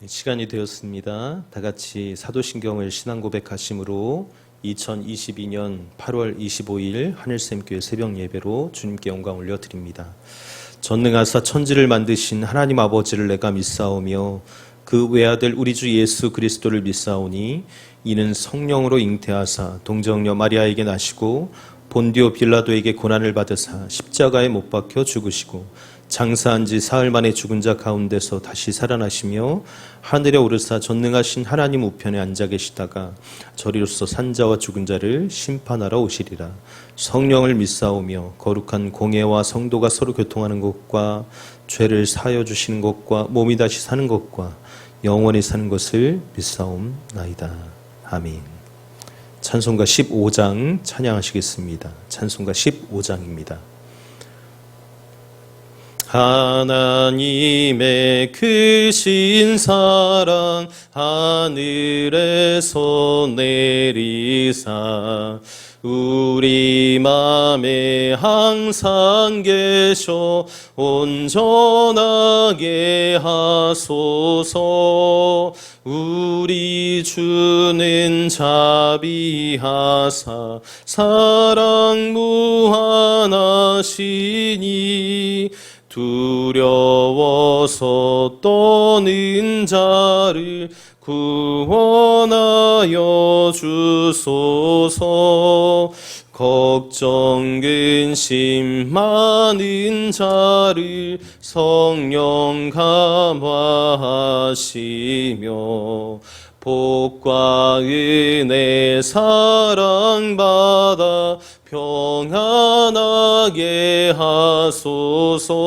시간이 되었습니다. 다 같이 사도신경을 신앙 고백하심으로 2022년 8월 25일 하늘샘교회 새벽 예배로 주님께 영광 올려드립니다. 전능하사 천지를 만드신 하나님 아버지를 내가 믿사오며 그 외아들 우리 주 예수 그리스도를 믿사오니 이는 성령으로 잉태하사 동정녀 마리아에게 나시고 본디오 빌라도에게 고난을 받으사 십자가에 못 박혀 죽으시고 장사한 지 사흘 만에 죽은 자 가운데서 다시 살아나시며 하늘에 오르사 전능하신 하나님 우편에 앉아 계시다가 저리로서 산자와 죽은 자를 심판하러 오시리라. 성령을 믿사오며 거룩한 공예와 성도가 서로 교통하는 것과 죄를 사하여 주시는 것과 몸이 다시 사는 것과 영원히 사는 것을 믿사옵나이다. 아멘. 찬송가 15장 찬양하시겠습니다. 찬송가 15장입니다. 하나님의 크신 사랑 하늘에서 내리사 우리 맘에 항상 계셔 온전하게 하소서. 우리 주는 자비하사 사랑 무한하시니 두려워서 떠는 자를 구원하여 주소서. 걱정 근심 많은 자를 성령 감화하시며 복과 은혜 사랑받아 평안하게 하소서.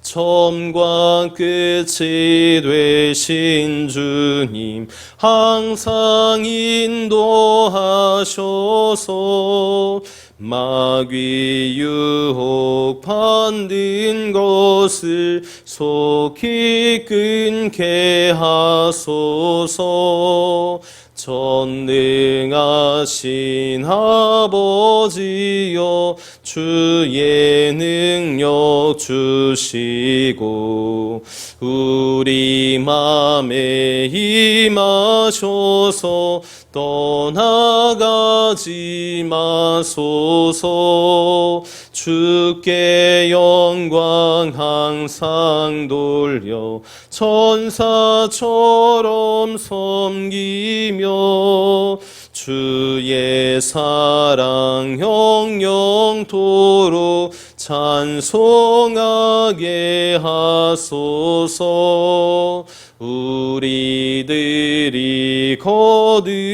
처음과 끝이 되신 주님 항상 인도하셔서 마귀 유혹 받는 것을 속히 끊게 하소서. 전능하신 아버지여 주의 능력 주시고 우리 맘에 임하셔서 떠나가지 마소서. 주께 영광 항상 돌려 천사처럼 섬기며 주의 사랑 영영토록 찬송하게 하소서. 우리들이 거듭나서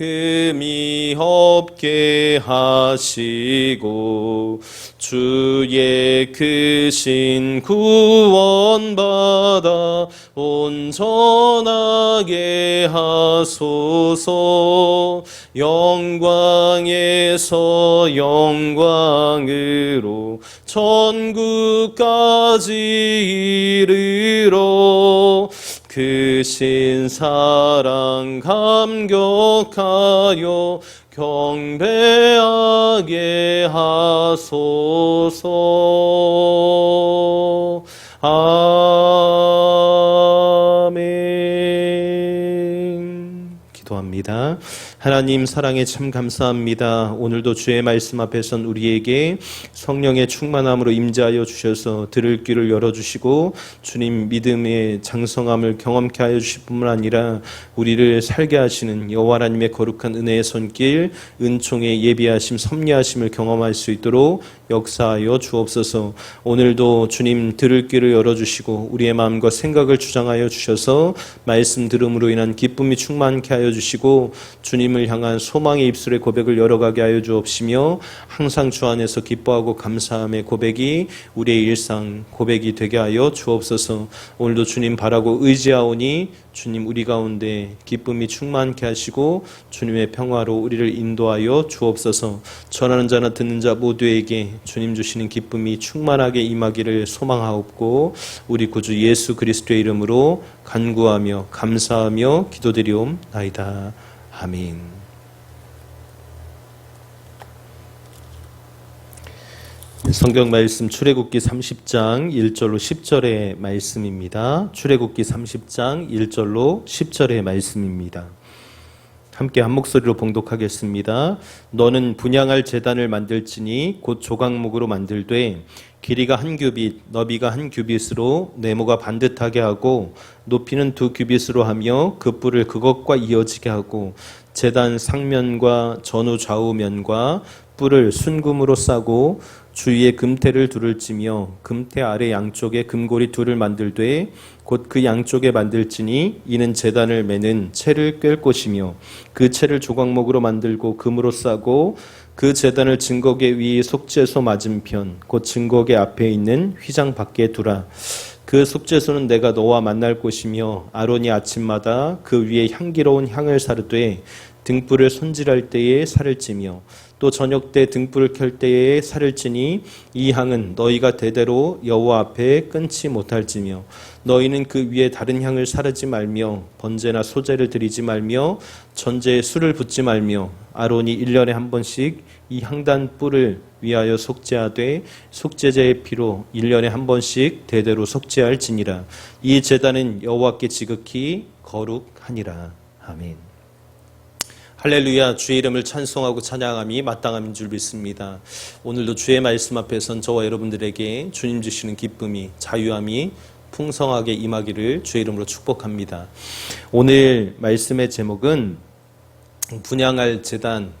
흠이 없게 하시고 주의 크신 구원받아 온전하게 하소서. 영광에서 영광으로 천국까지 이르러 크신 사랑 감격하여 경배하게 하소서. 아멘. 기도합니다. 하나님 사랑에 참 감사합니다. 오늘도 주의 말씀 앞에 선 우리에게 성령의 충만함으로 임재하여 주셔서 들을 귀를 열어주시고 주님 믿음의 장성함을 경험케 하여 주실 뿐만 아니라 우리를 살게 하시는 여호와 하나님의 거룩한 은혜의 손길, 은총의 예비하심, 섭리하심을 경험할 수 있도록 역사하여 주옵소서. 오늘도 주님 들을 귀를 열어주시고 우리의 마음과 생각을 주장하여 주셔서 말씀 들음으로 인한 기쁨이 충만케 하여 주시고 주님을 향한 소망의 입술의 고백을 열어가게 하여 주옵시며 항상 주 안에서 기뻐하고 감사함의 고백이 우리의 일상 고백이 되게 하여 주옵소서. 오늘도 주님 바라고 의지하오니 주님 우리 가운데 기쁨이 충만케 하시고 주님의 평화로 우리를 인도하여 주옵소서. 전하는 자나 듣는 자 모두에게 주님 주시는 기쁨이 충만하게 임하기를 소망하옵고 우리 구주 예수 그리스도의 이름으로 간구하며 감사하며 기도드리옵나이다. 아멘. 성경 말씀 출애굽기 30장 1절로 10절의 말씀입니다. 출애굽기 30장 1절로 10절의 말씀입니다. 함께 한 목소리로 봉독하겠습니다. 너는 분향할 제단을 만들지니 곧 조각목으로 만들되 길이가 한 규빗, 너비가 한 규빗으로 네모가 반듯하게 하고 높이는 2규빗으로 하며 그 뿔을 그것과 이어지게 하고 제단 상면과 전후 좌우면과 뿔을 순금으로 싸고 주위에 금태를 둘을 찌며 금태 아래 양쪽에 금고리 둘을 만들되 곧 그 양쪽에 만들지니 이는 제단을 매는 채를 꿰을 것이며 그 채를 조각목으로 만들고 금으로 싸고 그 제단을 증거계 위 속죄소 맞은편 곧 증거계 앞에 있는 휘장 밖에 두라. 그 속죄소는 내가 너와 만날 곳이며 아론이 아침마다 그 위에 향기로운 향을 사르되 등불을 손질할 때에 살을 찌며 또 저녁 때 등불을 켤 때에 살을 찌니 이 향은 너희가 대대로 여호와 앞에 끊지 못할지며 너희는 그 위에 다른 향을 사르지 말며 번제나 소제를 드리지 말며 전제에 술을 붓지 말며 아론이 1년에 한 번씩 이 향단 뿔을 위하여 속죄하되 속죄제의 피로 1년에 한 번씩 대대로 속죄할지니라. 이 제단은 여호와께 지극히 거룩하니라. 아멘. 할렐루야. 주의 이름을 찬송하고 찬양함이 마땅함인 줄 믿습니다. 오늘도 주의 말씀 앞에선 저와 여러분들에게 주님 주시는 기쁨이 자유함이 풍성하게 임하기를 주의 이름으로 축복합니다. 오늘 말씀의 제목은 분향할 제단이라는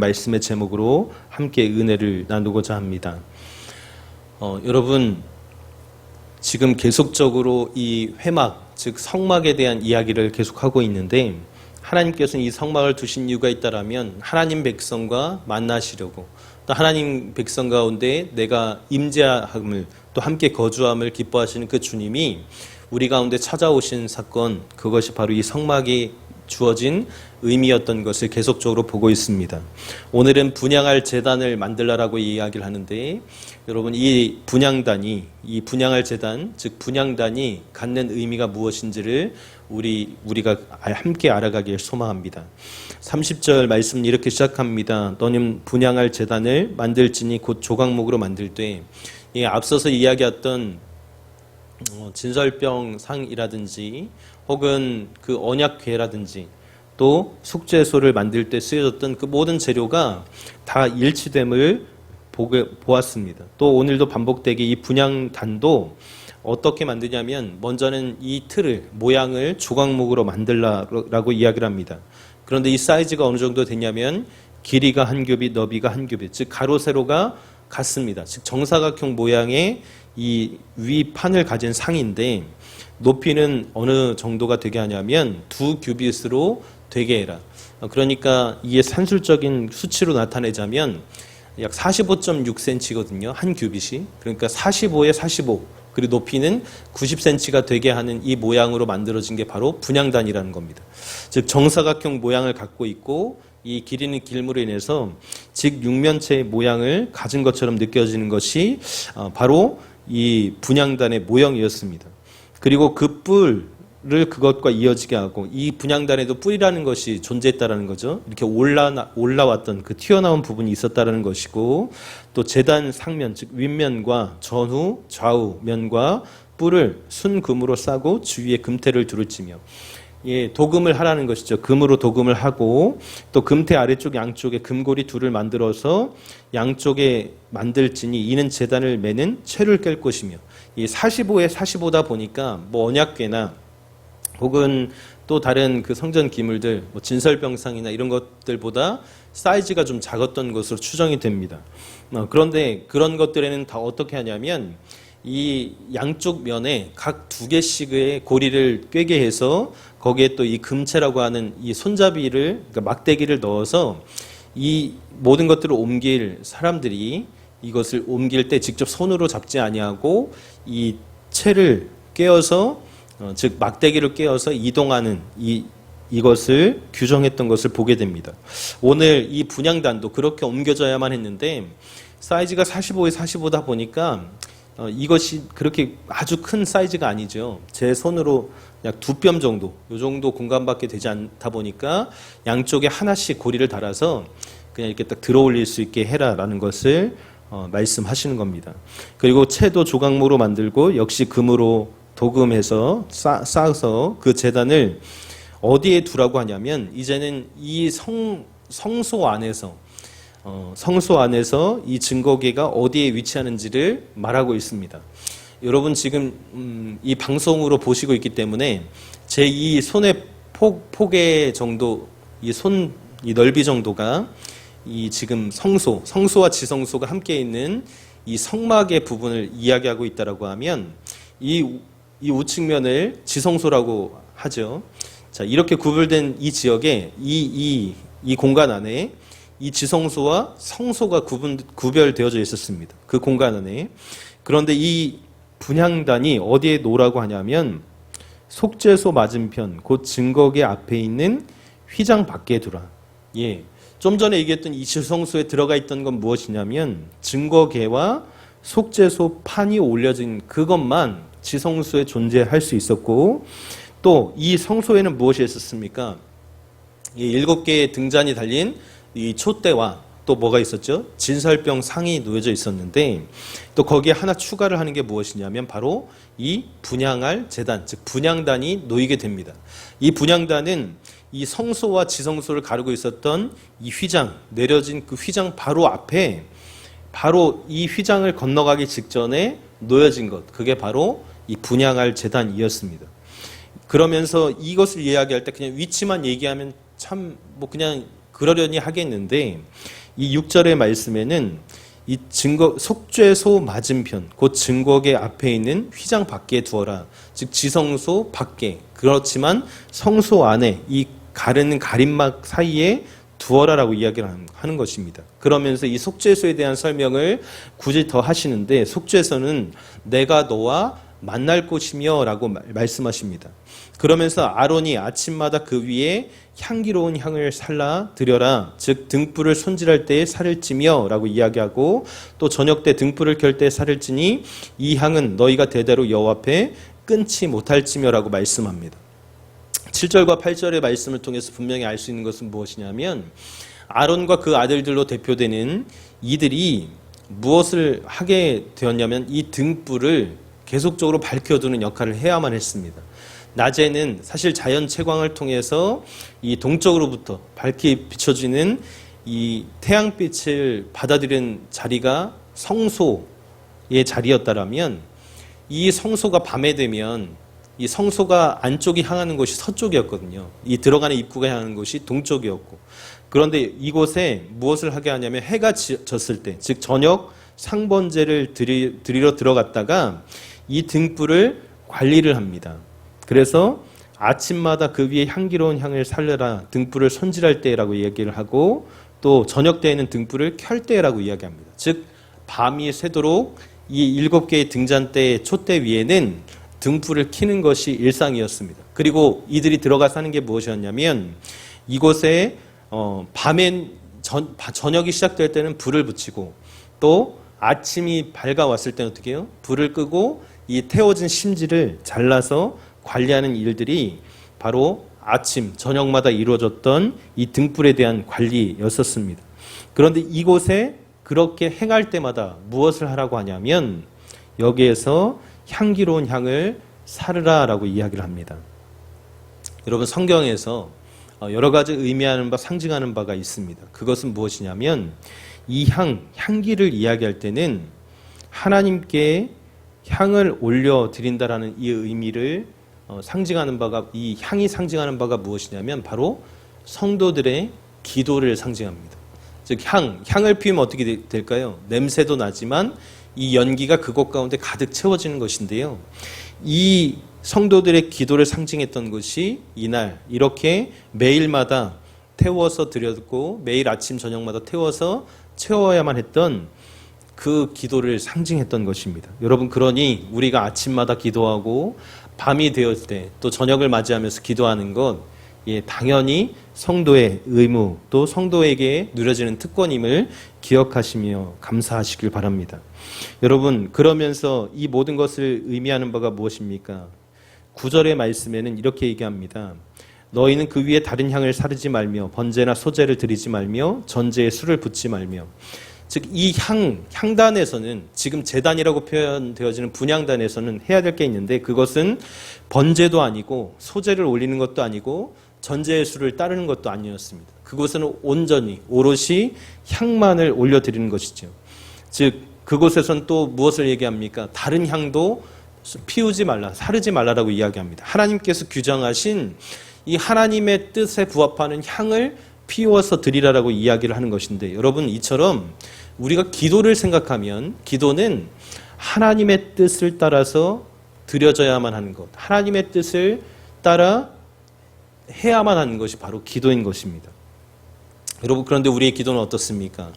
말씀의 제목으로 함께 은혜를 나누고자 합니다. 여러분 지금 계속적으로 이 회막 즉 성막에 대한 이야기를 계속하고 있는데 하나님께서는 이 성막을 두신 이유가 있다라면 하나님 백성과 만나시려고 또 하나님 백성 가운데 내가 임재함을 또 함께 거주함을 기뻐하시는 그 주님이 우리 가운데 찾아오신 사건, 그것이 바로 이 성막이 주어진 의미였던 것을 계속적으로 보고 있습니다. 오늘은 분향할 제단을 만들라라고 이야기를 하는데 여러분 이 분향단이 이 분향할 제단 즉 분향단이 갖는 의미가 무엇인지를 우리가 함께 알아가길 소망합니다. 30절 말씀 이렇게 시작합니다. 너는 분향할 제단을 만들지니 곧 조각목으로 만들되 앞서서 이야기했던 진설병상이라든지 혹은 그 언약궤라든지 또 속죄소를 만들 때 쓰여졌던 그 모든 재료가 다 일치됨을 보았습니다. 또 오늘도 반복되게 이 분향단도 어떻게 만드냐면 먼저는 이 틀을 모양을 조각목으로 만들라고 이야기를 합니다. 그런데 이 사이즈가 어느 정도 되냐면 길이가 한 규빗, 너비가 한 규빗, 즉 가로 세로가 같습니다. 즉 정사각형 모양의 이 위판을 가진 상인데 높이는 어느 정도가 되게 하냐면 2규빗으로 되게 해라. 그러니까 이게 산술적인 수치로 나타내자면 약 45.6cm거든요. 한 규빗이. 그러니까 45에 45. 그리고 높이는 90cm가 되게 하는 이 모양으로 만들어진 게 바로 분향단이라는 겁니다. 즉 정사각형 모양을 갖고 있고 이 길이는 길므로 인해서 즉 육면체의 모양을 가진 것처럼 느껴지는 것이 바로 이 분향단의 모형이었습니다. 그리고 그 뿔을 그것과 이어지게 하고 이 분향단에도 뿔이라는 것이 존재했다라는 거죠. 이렇게 올라왔던 그 튀어나온 부분이 있었다라는 것이고 또 제단 상면 즉 윗면과 전후 좌우면과 뿔을 순금으로 싸고 주위에 금태를 두르치며 도금을 하라는 것이죠. 금으로 도금을 하고 또 금태 아래쪽 양쪽에 금고리 둘을 만들어서 양쪽에 만들지니 이는 제단을 매는 채를 깰 것이며 이 45에 45다 보니까 뭐 언약궤나 혹은 또 다른 그 성전 기물들 뭐 진설병상이나 이런 것들보다 사이즈가 좀 작았던 것으로 추정이 됩니다. 그런데 그런 것들에는 다 어떻게 하냐면 이 양쪽 면에 각 2개씩의 고리를 꿰게 해서 거기에 또 이 금채라고 하는 이 손잡이를 그러니까 막대기를 넣어서 이 모든 것들을 옮길 사람들이 이것을 옮길 때 직접 손으로 잡지 아니하고 이 채를 꿰어서 즉 막대기를 꿰어서 이동하는 이것을 규정했던 것을 보게 됩니다. 오늘 이 분향단도 그렇게 옮겨져야만 했는데 사이즈가 45에 45다 보니까 이것이 그렇게 아주 큰 사이즈가 아니죠. 제 손으로 약 2뼘 정도, 이 정도 공간밖에 되지 않다 보니까 양쪽에 하나씩 고리를 달아서 그냥 이렇게 딱 들어 올릴 수 있게 해라라는 것을 말씀하시는 겁니다. 그리고 채도 조각모로 만들고 역시 금으로 도금해서 쌓아서 그 제단을 어디에 두라고 하냐면 이제는 이 성소 안에서 이 증거계가 어디에 위치하는지를 말하고 있습니다. 여러분 지금 이 방송으로 보시고 있기 때문에 제 이 손의 폭의 정도, 이 넓이 정도가 이 지금 성소와 지성소가 함께 있는 이 성막의 부분을 이야기하고 있다라고 하면 이 우측면을 지성소라고 하죠. 자, 이렇게 구별된 이 지역에 이 공간 안에 이 지성소와 성소가 구별되어져 있었습니다. 그 공간 안에. 그런데 이 분향단이 어디에 놓으라고 하냐면 속죄소 맞은편 곧 증거계 앞에 있는 휘장 밖에 두라. 예. 좀 전에 얘기했던 이 지성소에 들어가 있던 건 무엇이냐면 증거계와 속죄소 판이 올려진 그것만 지성소에 존재할 수 있었고, 또 이 성소에는 무엇이 있었습니까? 이 7개의 등잔이 달린 이 촛대와 또 뭐가 있었죠? 진설병 상이 놓여져 있었는데, 또 거기에 하나 추가를 하는 게 무엇이냐면 바로 이 분향할 제단, 즉 분향단이 놓이게 됩니다. 이 분향단은 이 성소와 지성소를 가르고 있었던 이 휘장, 내려진 그 휘장 바로 앞에, 바로 이 휘장을 건너가기 직전에 놓여진 것, 그게 바로 이 분향할 제단이었습니다. 그러면서 이것을 이야기할 때 그냥 위치만 얘기하면 참 뭐 그냥 그러려니 하겠는데, 이 6절의 말씀에는 이 속죄소 맞은편 곧 증거계 앞에 있는 휘장 밖에 두어라, 즉 지성소 밖에, 그렇지만 성소 안에 이 가르는 가림막 사이에 두어라라고 이야기를 하는 것입니다. 그러면서 이 속죄소에 대한 설명을 굳이 더 하시는데, 속죄소는 내가 너와 만날 곳이며 라고 말씀하십니다. 그러면서 아론이 아침마다 그 위에 향기로운 향을 살라 드려라, 즉 등불을 손질할 때에 살을 찌며 라고 이야기하고, 또 저녁 때 등불을 켤 때 살을 찌니 이 향은 너희가 대대로 여호와 앞에 끊지 못할지며 라고 말씀합니다. 7절과 8절의 말씀을 통해서 분명히 알 수 있는 것은 무엇이냐면, 아론과 그 아들들로 대표되는 이들이 무엇을 하게 되었냐면 이 등불을 계속적으로 밝혀두는 역할을 해야만 했습니다. 낮에는 사실 자연 채광을 통해서 이 동쪽으로부터 밝게 비춰지는 이 태양빛을 받아들이는 자리가 성소의 자리였다라면, 이 성소가 밤에 되면 이 성소가 안쪽이 향하는 곳이 서쪽이었거든요. 이 들어가는 입구가 향하는 곳이 동쪽이었고, 그런데 이곳에 무엇을 하게 하냐면 해가 졌을 때, 즉 저녁 상번제를 드리러 들어갔다가 이 등불을 관리를 합니다. 그래서 아침마다 그 위에 향기로운 향을 살려라, 등불을 손질할 때라고 얘기를 하고, 또 저녁 때에는 등불을 켤 때라고 이야기합니다. 즉 밤이 새도록 이 7개의 등잔대의 촛대 위에는 등불을 켜는 것이 일상이었습니다. 그리고 이들이 들어가서 하는 게 무엇이었냐면, 이곳에 밤엔 저녁이 시작될 때는 불을 붙이고, 또 아침이 밝아왔을 때는 어떻게 해요? 불을 끄고 이 태워진 심지를 잘라서 관리하는 일들이 바로 아침, 저녁마다 이루어졌던 이 등불에 대한 관리였었습니다. 그런데 이곳에 그렇게 행할 때마다 무엇을 하라고 하냐면, 여기에서 향기로운 향을 사르라라고 이야기를 합니다. 여러분, 성경에서 여러 가지 의미하는 바, 상징하는 바가 있습니다. 그것은 무엇이냐면, 이 향기를 이야기할 때는 하나님께 향을 올려드린다라는 이 의미를 상징하는 바가, 이 향이 상징하는 바가 무엇이냐면 바로 성도들의 기도를 상징합니다. 즉 향을 피우면 어떻게 될까요? 냄새도 나지만 이 연기가 그곳 가운데 가득 채워지는 것인데요. 이 성도들의 기도를 상징했던 것이 이날 이렇게 매일마다 태워서 드렸고, 매일 아침 저녁마다 태워서 채워야만 했던 그 기도를 상징했던 것입니다. 여러분, 그러니 우리가 아침마다 기도하고 밤이 되었을 때 또 저녁을 맞이하면서 기도하는 것, 당연히 성도의 의무, 또 성도에게 누려지는 특권임을 기억하시며 감사하시길 바랍니다. 여러분, 그러면서 이 모든 것을 의미하는 바가 무엇입니까? 9절의 말씀에는 이렇게 얘기합니다. 너희는 그 위에 다른 향을 사르지 말며 번제나 소제를 드리지 말며 전제에 술을 붓지 말며. 즉 이 향단에서는 지금 제단이라고 표현되어지는 분향단에서는 해야 될 게 있는데 그것은 번제도 아니고 소제를 올리는 것도 아니고 전제의 수를 따르는 것도 아니었습니다. 그곳은 온전히 오롯이 향만을 올려드리는 것이죠. 즉 그곳에서는 또 무엇을 얘기합니까? 다른 향도 피우지 말라, 사르지 말라라고 이야기합니다. 하나님께서 규정하신 이 하나님의 뜻에 부합하는 향을 피워서 드리라라고 이야기를 하는 것인데 여러분 이처럼 우리가 기도를 생각하면 기도는 하나님의 뜻을 따라서 드려져야만 하는 것, 하나님의 뜻을 따라 해야만 하는 것이 바로 기도인 것입니다. 여러분 그런데 우리의 기도는 어떻습니까?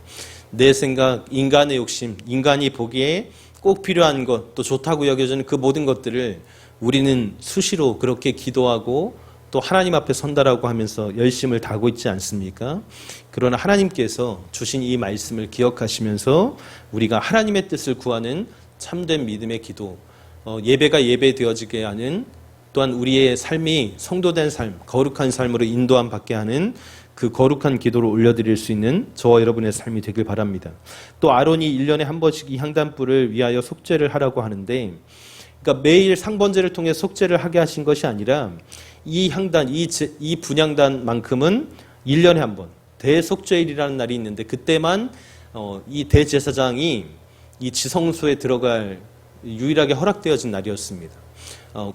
내 생각, 인간의 욕심, 인간이 보기에 꼭 필요한 것, 또 좋다고 여겨지는 그 모든 것들을 우리는 수시로 그렇게 기도하고 또 하나님 앞에 선다라고 하면서 열심을 다하고 있지 않습니까? 그러나 하나님께서 주신 이 말씀을 기억하시면서 우리가 하나님의 뜻을 구하는 참된 믿음의 기도, 예배가 예배되어지게 하는 또한 우리의 삶이 성도된 삶, 거룩한 삶으로 인도함 받게 하는 그 거룩한 기도를 올려드릴 수 있는 저와 여러분의 삶이 되길 바랍니다. 또 아론이 1년에 한 번씩 이 향단불을 위하여 속죄를 하라고 하는데 그러니까 매일 상번제를 통해 속죄를 하게 하신 것이 아니라 이 향단, 이 분향단만큼은 1년에 한 번 대속죄일이라는 날이 있는데 그때만 이 대제사장이 이 지성소에 들어갈 유일하게 허락되어진 날이었습니다.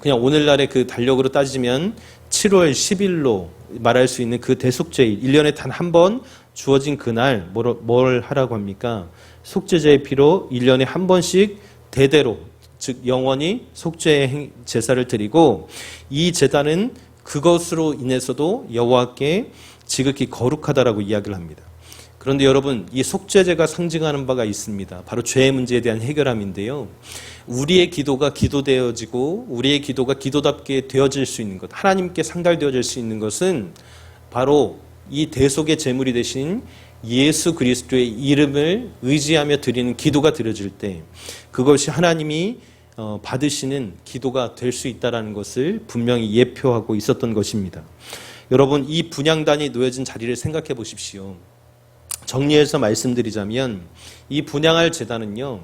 그냥 오늘날의 그 달력으로 따지면 7월 10일로 말할 수 있는 그 대속죄일, 1년에 단 한 번 주어진 그날 뭘 하라고 합니까? 속죄제의 피로 1년에 한 번씩 대대로 즉 영원히 속죄의 제사를 드리고 이 제단은 그것으로 인해서도 여호와께 지극히 거룩하다라고 이야기를 합니다. 그런데 여러분 이 속죄제가 상징하는 바가 있습니다. 바로 죄의 문제에 대한 해결함인데요. 우리의 기도가 기도되어지고 우리의 기도가 기도답게 되어질 수 있는 것, 하나님께 상달되어질 수 있는 것은 바로 이 대속의 제물이 되신 예수 그리스도의 이름을 의지하며 드리는 기도가 드려질 때 그것이 하나님이 받으시는 기도가 될 수 있다는 것을 분명히 예표하고 있었던 것입니다. 여러분 이 분향단이 놓여진 자리를 생각해 보십시오. 정리해서 말씀드리자면 이 분향할 제단은요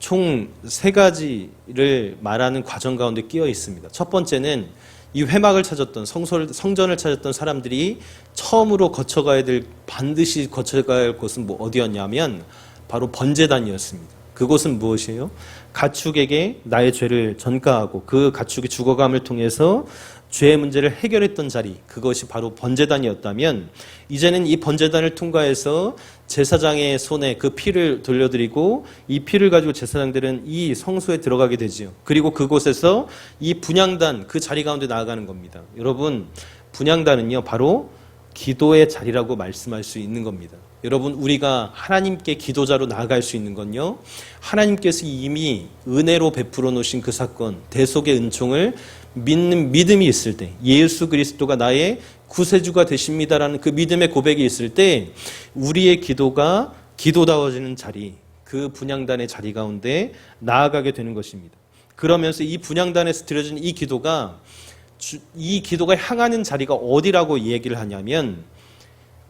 총 3가지를 말하는 과정 가운데 끼어 있습니다. 첫 번째는 이 회막을 찾았던 성전을 찾았던 사람들이 처음으로 반드시 거쳐가야 할 곳은 어디였냐면 바로 번제단이었습니다. 그곳은 무엇이에요? 가축에게 나의 죄를 전가하고 그 가축이 죽어감을 통해서 죄의 문제를 해결했던 자리, 그것이 바로 번제단이었다면 이제는 이 번제단을 통과해서 제사장의 손에 그 피를 돌려드리고 이 피를 가지고 제사장들은 이 성소에 들어가게 되지요. 그리고 그곳에서 이 분향단 그 자리 가운데 나아가는 겁니다. 여러분 분향단은요 바로 기도의 자리라고 말씀할 수 있는 겁니다. 여러분 우리가 하나님께 기도자로 나아갈 수 있는 건요 하나님께서 이미 은혜로 베풀어 놓으신 그 사건 대속의 은총을 믿는 믿음이 있을 때 예수 그리스도가 나의 구세주가 되십니다라는 그 믿음의 고백이 있을 때 우리의 기도가 기도다워지는 자리 그 분향단의 자리 가운데 나아가게 되는 것입니다. 그러면서 이 분향단에서 드려진 이 기도가 향하는 자리가 어디라고 얘기를 하냐면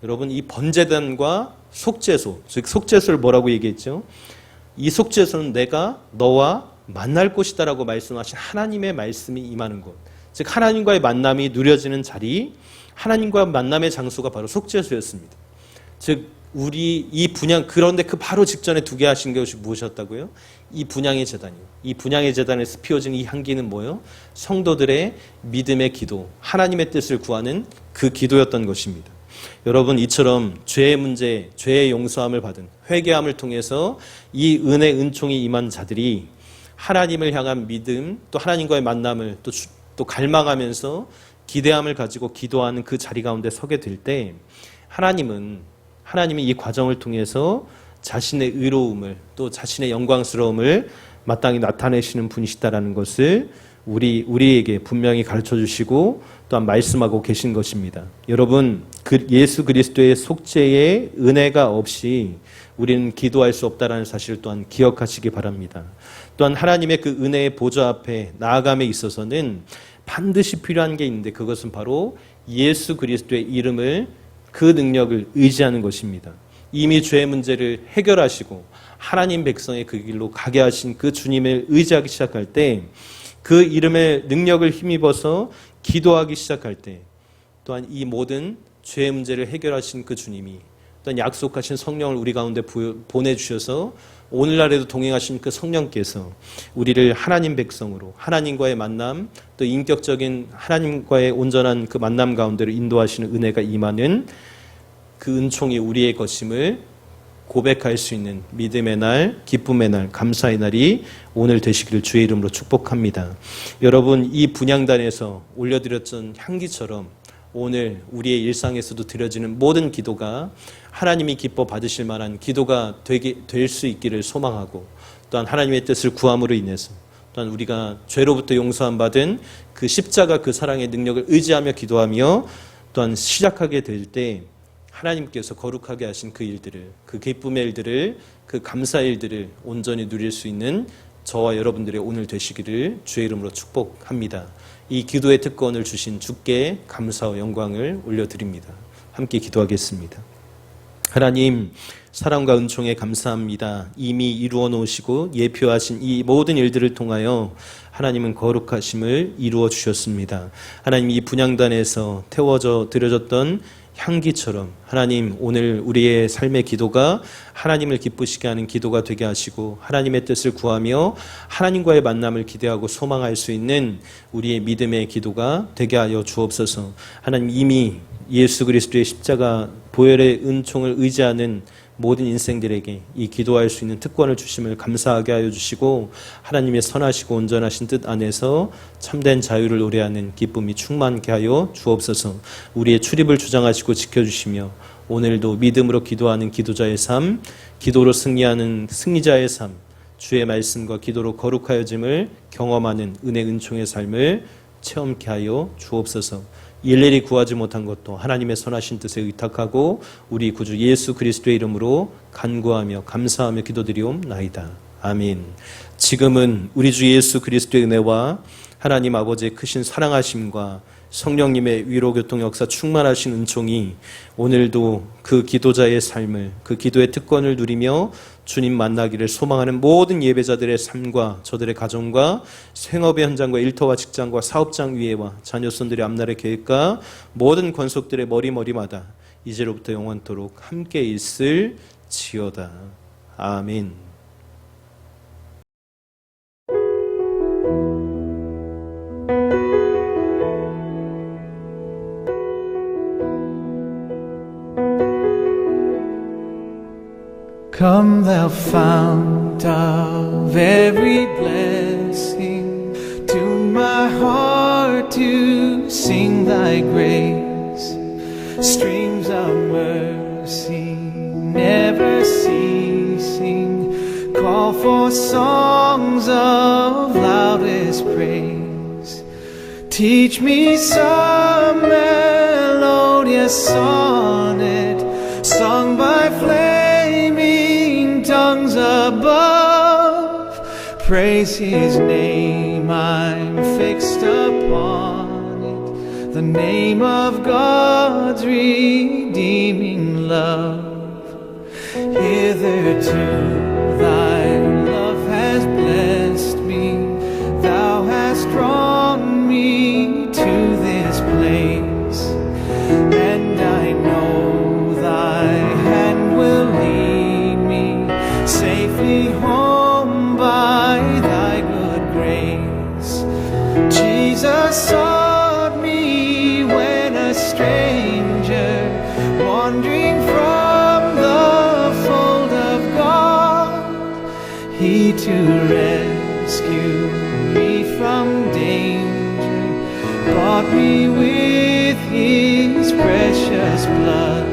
여러분 이 번제단과 속죄소, 즉 속죄소를 뭐라고 얘기했죠? 이 속죄소는 내가 너와 만날 곳이다라고 말씀하신 하나님의 말씀이 임하는 곳, 즉 하나님과의 만남이 누려지는 자리, 하나님과 만남의 장소가 바로 속죄소였습니다. 즉 우리 이 분향 그런데 그 바로 직전에 두게 하신 것이 무엇이었다고요? 이 분향의 제단이요. 이 분향의 제단에서 피워진 이 향기는 뭐예요? 성도들의 믿음의 기도, 하나님의 뜻을 구하는 그 기도였던 것입니다. 여러분 이처럼 죄의 문제, 죄의 용서함을 받은 회개함을 통해서 이 은혜 은총이 임한 자들이 하나님을 향한 믿음, 또 하나님과의 만남을 또 갈망하면서 기대함을 가지고 기도하는 그 자리 가운데 서게 될 때 하나님은 이 과정을 통해서 자신의 의로움을 또 자신의 영광스러움을 마땅히 나타내시는 분이시다라는 것을 우리에게 분명히 가르쳐 주시고 또한 말씀하고 계신 것입니다. 여러분 예수 그리스도의 속죄의 은혜가 없이 우리는 기도할 수 없다는 사실을 또한 기억하시기 바랍니다. 또한 하나님의 그 은혜의 보좌 앞에 나아감에 있어서는 반드시 필요한 게 있는데 그것은 바로 예수 그리스도의 이름을 그 능력을 의지하는 것입니다. 이미 죄의 문제를 해결하시고 하나님 백성의 그 길로 가게 하신 그 주님을 의지하기 시작할 때, 그 이름의 능력을 힘입어서 기도하기 시작할 때, 또한 이 모든 죄의 문제를 해결하신 그 주님이 또한 약속하신 성령을 우리 가운데 보내주셔서 오늘날에도 동행하신 그 성령께서 우리를 하나님 백성으로 하나님과의 만남, 또 인격적인 하나님과의 온전한 그 만남 가운데로 인도하시는 은혜가 임하는 그 은총이 우리의 것임을 고백할 수 있는 믿음의 날, 기쁨의 날, 감사의 날이 오늘 되시기를 주의 이름으로 축복합니다. 여러분, 이 분향단에서 올려드렸던 향기처럼 오늘 우리의 일상에서도 드려지는 모든 기도가 하나님이 기뻐 받으실 만한 기도가 될 수 있기를 소망하고, 또한 하나님의 뜻을 구함으로 인해서 또한 우리가 죄로부터 용서함 받은 그 십자가 그 사랑의 능력을 의지하며 기도하며 또한 시작하게 될 때 하나님께서 거룩하게 하신 그 일들을, 그 기쁨의 일들을, 그 감사의 일들을 온전히 누릴 수 있는 저와 여러분들의 오늘 되시기를 주의 이름으로 축복합니다. 이 기도의 특권을 주신 주께 감사와 영광을 올려드립니다. 함께 기도하겠습니다. 하나님, 사랑과 은총에 감사합니다. 이미 이루어 놓으시고 예표하신 이 모든 일들을 통하여 하나님은 거룩하심을 이루어 주셨습니다. 하나님, 이 분향단에서 태워져 드려졌던 향기처럼 하나님, 오늘 우리의 삶의 기도가 하나님을 기쁘시게 하는 기도가 되게 하시고 하나님의 뜻을 구하며 하나님과의 만남을 기대하고 소망할 수 있는 우리의 믿음의 기도가 되게 하여 주옵소서. 하나님, 이미 예수 그리스도의 십자가 보혈의 은총을 의지하는 모든 인생들에게 이 기도할 수 있는 특권을 주심을 감사하게 하여 주시고, 하나님의 선하시고 온전하신 뜻 안에서 참된 자유를 노래하는 기쁨이 충만케 하여 주옵소서. 우리의 출입을 주장하시고 지켜주시며 오늘도 믿음으로 기도하는 기도자의 삶, 기도로 승리하는 승리자의 삶, 주의 말씀과 기도로 거룩하여짐을 경험하는 은혜 은총의 삶을 체험케 하여 주옵소서. 일일이 구하지 못한 것도 하나님의 선하신 뜻에 의탁하고 우리 구주 예수 그리스도의 이름으로 간구하며 감사하며 기도드리옵나이다. 아멘. 지금은 우리 주 예수 그리스도의 은혜와 하나님 아버지의 크신 사랑하심과 성령님의 위로 교통 역사 충만하신 은총이 오늘도 그 기도자의 삶을, 그 기도의 특권을 누리며 주님 만나기를 소망하는 모든 예배자들의 삶과 저들의 가정과 생업의 현장과 일터와 직장과 사업장 위에와 자녀손들의 앞날의 계획과 모든 권속들의 머리마다 이제로부터 영원토록 함께 있을지어다. 아멘. Come thou fount of every blessing, tune my heart to sing thy grace. Streams of mercy never ceasing, call for songs of loudest praise. Teach me some melodious sonnet sung by flaming tongues above. Praise his name, I'm fixed upon it, the name of God's redeeming love. Hitherto thy love has blessed me, thou hast drawn me to this place, and I know thy hand will lead me safely home by thy good grace. Jesus sought me when a stranger, wandering from the fold of God. He to rescue me from danger bought me with his precious blood.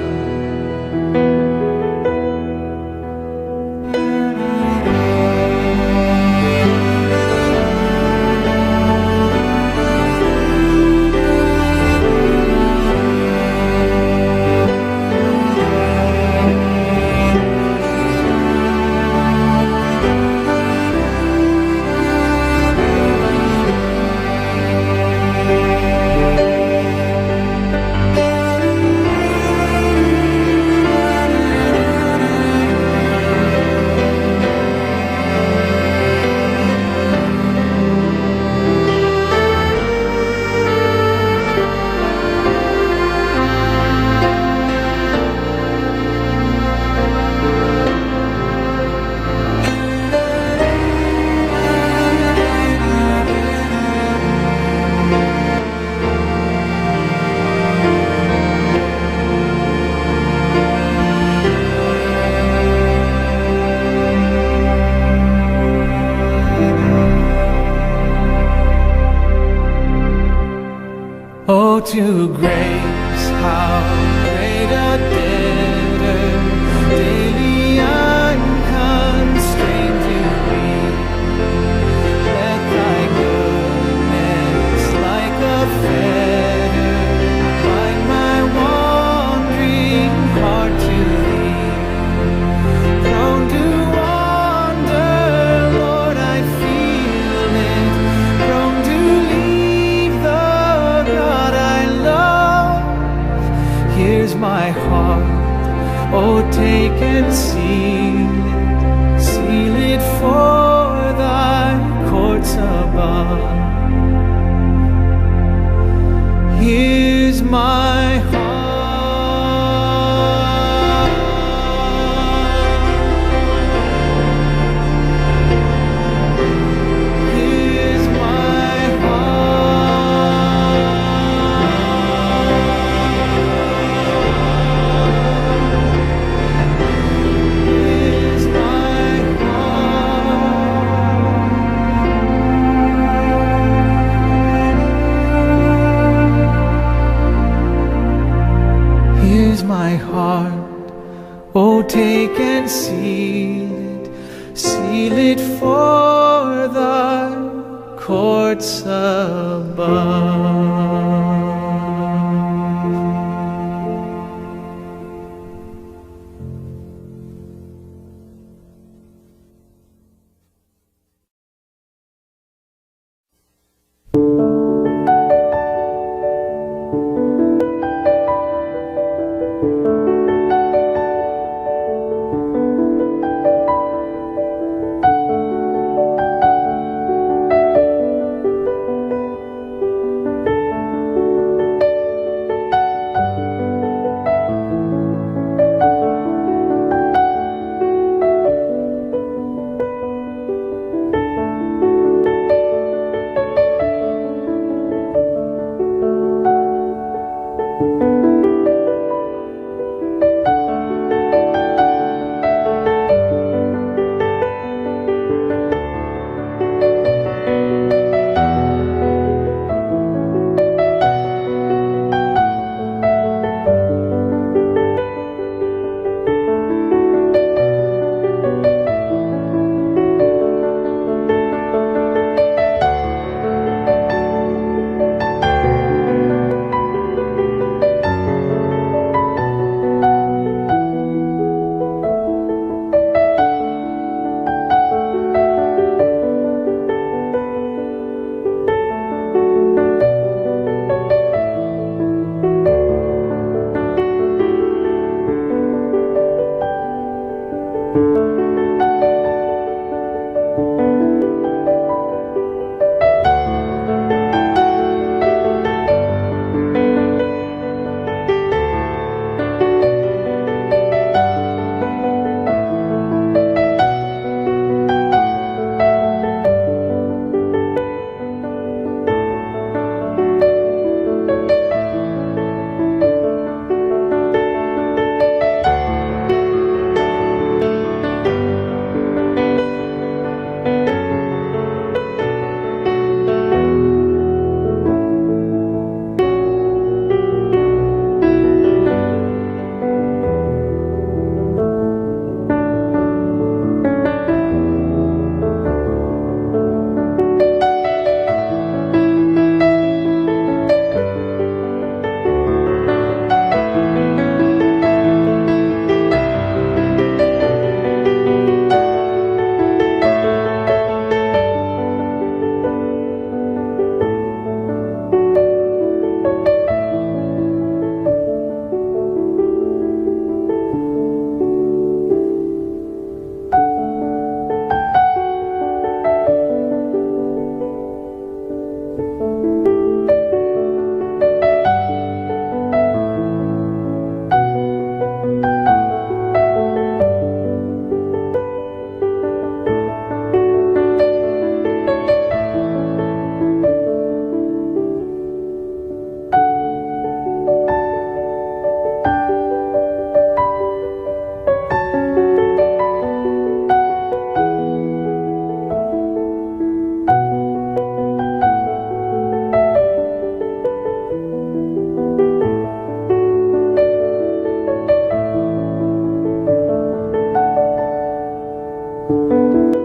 to grace, how great a debtor daily I'm constrained to be. Let thy goodness like a fetter bind my wandering heart to thee. Prone to wander, Lord, I feel it. Prone to leave the God I love. Here's my heart, oh, take and seal it for thy courts above. Here's my heart. Here's my heart. Here's my heart. Here's my heart. Oh, take and seal it for thy courts above. 주시옵소서.